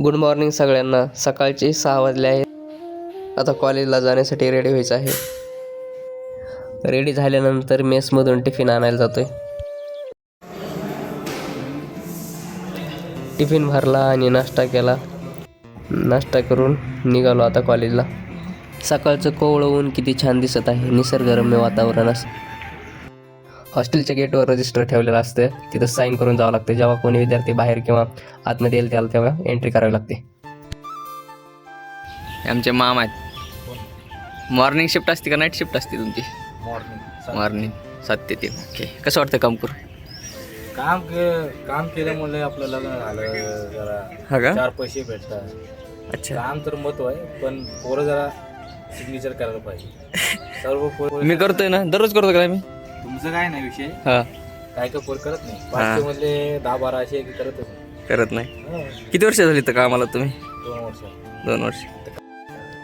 Good morning सगळ्यांना. सकाळचे 6 वाजले आहेत. आता कॉलेजला जाण्यासाठी रेडी व्हायचं आहे. रेडी झाल्यानंतर मेसमधून टिफिन आणायला जातोय. टिफिन भरला आणि नाश्ता केला. नाश्ता करून निघालो आता कॉलेजला. सकाळचं कोवळं ऊन किती छान दिसत आहे. निसर्गरम्य वातावरण असं. हॉस्टेलच्या गेटवर रजिस्टर ठेवलेलं असतं. तिथं साईन करून जावं लागतं. जेव्हा कोणी विद्यार्थी बाहेर किंवा आतमध्ये येईल त्याला तेव्हा एंट्री करावी लागते. आमचे मामा आहेत. मॉर्निंग शिफ्ट असते का नाईट शिफ्ट असते तुमची? मॉर्निंग 7 ते 3. ओके. कसं वाटतं काम करून? काम केल्यामुळे आपलं लग्न झालं जरा हा का? 4 पैसे भेटतात. अच्छा. काम तर महत्व आहे पण पोरं जरा सिग्नेचर करायला पाहिजे. सर्व पोरं मी करतोय ना, दररोज करतो का मी? तुमचं काय नाही विषय, हा, काय का पोर करत नाही. 500 मधले 10-12 असे करतच करत नाही. नाही. किती वर्ष झाली तर कामाला तुम्ही? 2 वर्ष. 2 वर्ष.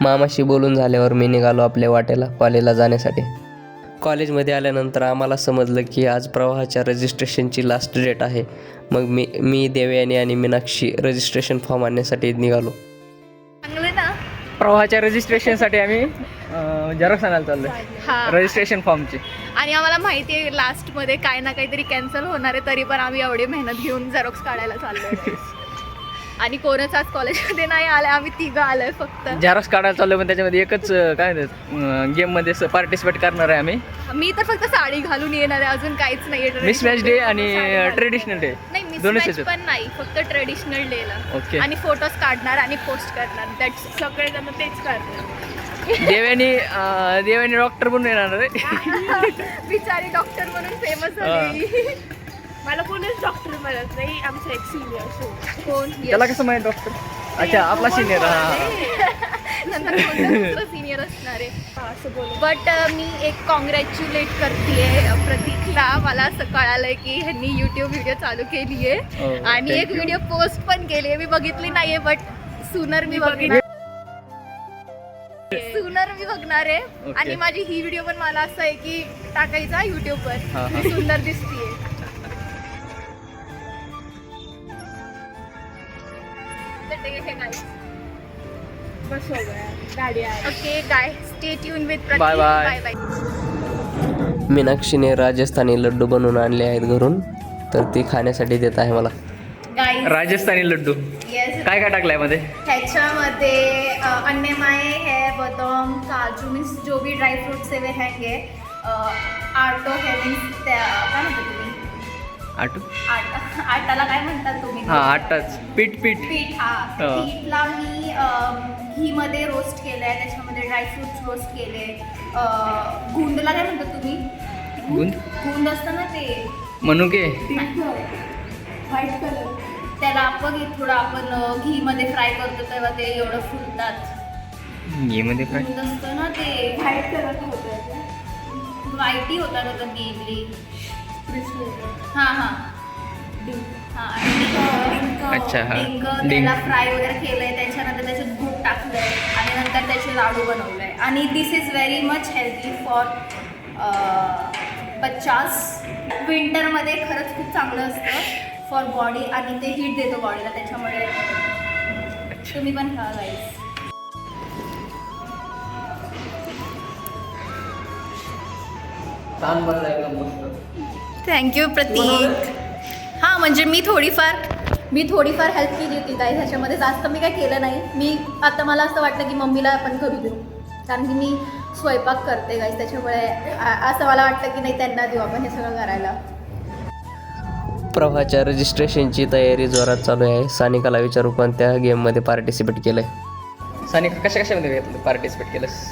मामाशी बोलून झाल्यावर मी निघालो आपल्या वाटेला कॉलेजला जाण्यासाठी. कॉलेजमध्ये आल्यानंतर आम्हाला समजलं की आज प्रवाहाच्या रजिस्ट्रेशनची लास्ट डेट आहे. मग मी देवयानी आणि मीनाक्षी रजिस्ट्रेशन फॉर्म आणण्यासाठी निघालो. प्रवाहाच्या रजिस्ट्रेशनसाठी आम्ही झेरॉक्स आणायला चाललोय. रजिस्ट्रेशन फॉर्मची. आणि आम्हाला माहिती आहे लास्टमध्ये काय ना काहीतरी कॅन्सल होणार आहे, तरी पण आम्ही एवढी मेहनत घेऊन झेरॉक्स काढायला चाललोय. आणि कोणच आज कॉलेजमध्ये नाही आलं, आम्ही 3 आलोय फक्त. झेरॉक्स काढायला चाललोय पण त्याच्यामध्ये एकच काय गेममध्ये पार्टिसिपेट करणार आहे आम्ही. मी तर फक्त साडी घालून येणार आहे, अजून काहीच नाही. मिस मॅच डे आणि ट्रेडिशनल डे नाही, मिस दोनच मॅच येतात. पण नाही, फक्त ट्रेडिशनल डेला. ओके. आणि फोटोज काढणार आणि पोस्ट करणार. दॅट्स सगळेजण तेच करणार. देवानी डॉक्टर बनून येणार आहे. बिचारी डॉक्टर म्हणून फेमस झाली. मला कोणीच डॉक्टर म्हणत नाही, आमचा एक सिनियर. कोण? त्याला कसं माहिती डॉक्टर? अच्छा, आपला सिनियर. नंतर दुसरं सिनियर असणार आहे असं बोल. बट मी एक कॉंग्रॅच्युलेट करते प्रतीकला. मला असं कळालंय की ह्यांनी यूट्यूब व्हिडिओ चालू केली आहे आणि एक व्हिडिओ पोस्ट पण केली आहे. मी बघितली नाहीये बट सुनर मी बघणार आहे. आणि माझी ही व्हिडिओ पण मला असं आहे की टाकायचा यूट्यूबवर. मी सुंदर दिसतीये. बस हो गया, गाड़ी आ रही. Okay guys, stay tune with Prateek. Bye bye. Bye bye. मीनाक्षीने राजस्थानी लड्डू बनवून आणले आहेत घरून, तर ती खाण्यासाठी देत आहे मला. गाईस, राजस्थानी लड्डू येस. काय काय टाकलंय मध्ये? ह्याच्यामध्ये अन्नमाय है, बदाम, काजू, मीन्स जो भी ड्राई फ्रूट्स है वे हैंगे. आटो है, मीन्स काय म्हणता तुम्ही? आटू. आटाला काय म्हणतात तुम्ही? हा, आटाच. पीठ. पीठ. पीठला मी घीमध्ये रोस्ट केलंय. त्याच्यामध्ये ड्रायफ्रुट्स रोस्ट केले. गुंदला काय म्हणतात तुम्ही? गुंद असतं ना ते, मनुके. White colour. त्याला बघ थोडं आपण घीमध्ये फ्राय करतो तेव्हा ते एवढं फुलतात. घी मध्ये फ्राय. गुंद असतं ना ते, व्हाईट कलर होतं. व्हाईटी होता ना तर गेली. हां अच्छा, हा. डिंक डिंक. त्याला फ्राय वगैरे केलंय. त्याच्यानंतर त्याच्यात दूध टाकलंय आणि नंतर त्याचे लाडू बनवलंय. आणि this is very much healthy for बच्चास. विंटरमध्ये खरंच खूप चांगलं असतं फॉर बॉडी आणि ते हीट देतो बॉडीला. त्याच्यामुळे तुम्ही पण खा गाईस. थँक्यू प्रतीक. हां, म्हणजे मी थोडीफार हेल्प केली होती गाईस ह्याच्यामध्ये. जास्त मी काय केलं नाही. मी आता मला असं वाटलं की मम्मीला आपण करू देऊ, कारण की मी स्वयंपाक करते गाईस. त्याच्यामुळे असं मला वाटलं की नाही त्यांना देऊ आपण हे सगळं करायला. प्रवाहाच्या रजिस्ट्रेशनची तयारी जोरात चालू आहे. सानिकाला विचारू पण त्या गेममध्ये पार्टिसिपेट केलं आहे. सानिका कशामध्ये पार्टिसिपेट केलंस?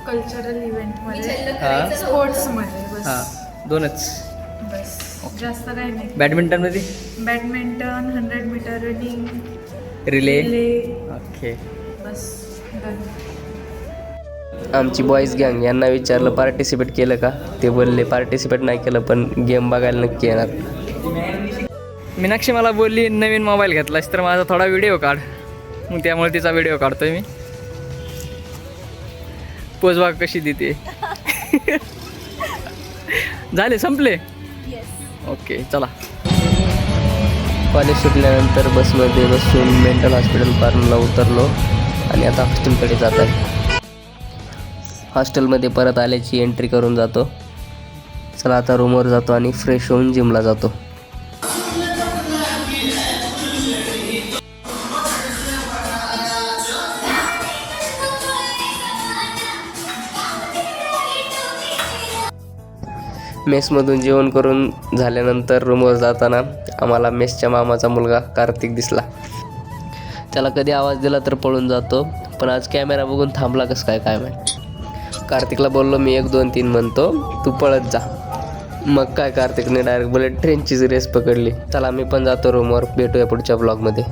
कल्चरल इव्हेंटमध्ये, हां. स्पोर्ट्समध्ये. बस. हां, 2च. बस, जास्त काही नाही. बॅडमिंटन मध्ये? Badminton, 100 metre running, relay. Okay. बस डन. आमची बॉईज गँग यांना विचारलं पार्टिसिपेट केलं का, ते बोलले पार्टिसिपेट नाही केलं पण गेम बघायला नक्की येणार. मीनाक्षी मला बोलली नवीन मोबाईल घेतलास तर माझा थोडा व्हिडिओ काढ. मग त्यामुळे तिचा व्हिडिओ काढतोय मी. पोज बघ कशी देते. झाले, संपले. ओके, चला. कॉलेज सुटल्यानंतर बसमध्ये बसून मेंटल हॉस्पिटल फार्मला उतरलो आणि आता हॉस्टेलकडे जात आहे. हॉस्टेलमध्ये परत आल्याची एंट्री करून जातो. चला आता रूमवर जातो आणि फ्रेश होऊन जिमला जातो. मेसमधून जेवण करून झाल्यानंतर रूमवर जाताना आम्हाला मेसच्या मामाचा मुलगा कार्तिक दिसला. त्याला कधी आवाज दिला तर पळून जातो, पण आज कॅमेरा बघून थांबला कसं काय माहीत. कार्तिकला बोललो मी 1 2 3 म्हणतो, तू पळत जा. मग काय कार्तिकने डायरेक्ट बुलेट ट्रेनचीच रेस पकडली. चला मी पण जातो रूमवर. भेटूया पुढच्या ब्लॉगमध्ये.